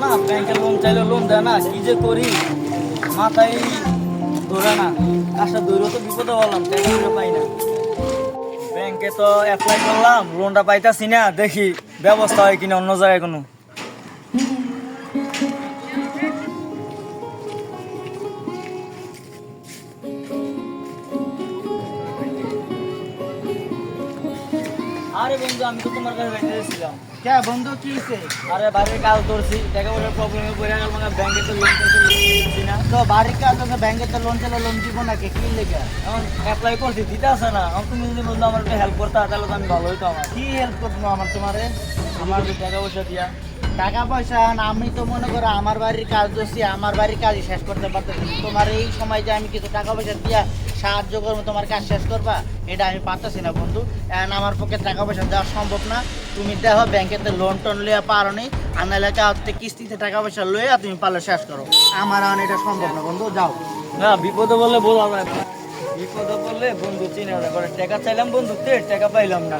না, ব্যাংকে লোন চাইলে লোন দেয় না, কি যে করি মাথায় ধরে না। কাজটা ধরে তো বিপদে বললাম, টাকা পয়সা পাই না। ব্যাংকে তো অ্যাপ্লাই করলাম, লোনটা পাইতাছি না, দেখি ব্যবস্থা হয় কিনা অন্য জায়গায় কোনো। আরে বন্ধু, আমি তো তোমার কাছে ব্যাংকে এসেছিলাম। কে বন্ধু কি হইছে? আরে বাড়ির কাজ ধরছি, টাকা পয়সার প্রবলেমে পড়ে গেল, মানে ব্যাংকে তো লোন দিচ্ছি না। তো বাড়ির কাজ তো ব্যাংকে তো লোন চাইলে লোন দিব নাকি কি লেগে? এখন অ্যাপ্লাই করছি, দিতে আসে না। এখন তুমি যদি বলতো আমার একটু হেল্প করতে, তাহলে তো আমি ভালো হইতো আমার। কি হেল্প করবো আমার তোমারে? আমার যে টাকা পয়সা দিয়া। টাকা পয়সা এখন আমি তো মনে করো আমার বাড়ির কাজ করছি, আমার বাড়ির কাজই শেষ করতে পারতেছি না। তোমার এই সময় যে আমি কিছু টাকা পয়সা দিয়া সাহায্য করবো তোমার কাজ শেষ করবা, এটা আমি পারতেছি না বন্ধু। এখন আমার পক্ষে টাকা পয়সা দেওয়া সম্ভব না। তুমি দেখো ব্যাংকেতে লোন টোন লইয়া পারো নি, আর এলাকা কিস্তিতে টাকা পয়সা লইয়া তুমি পারলে শেষ করো। আমার এখন এটা সম্ভব না বন্ধু, যাও। না, বিপদে বললে বলা যায় না। বিপদে বললে বন্ধু চিনে না করে। টাকা চাইলাম বন্ধুতে, টাকা পাইলাম না।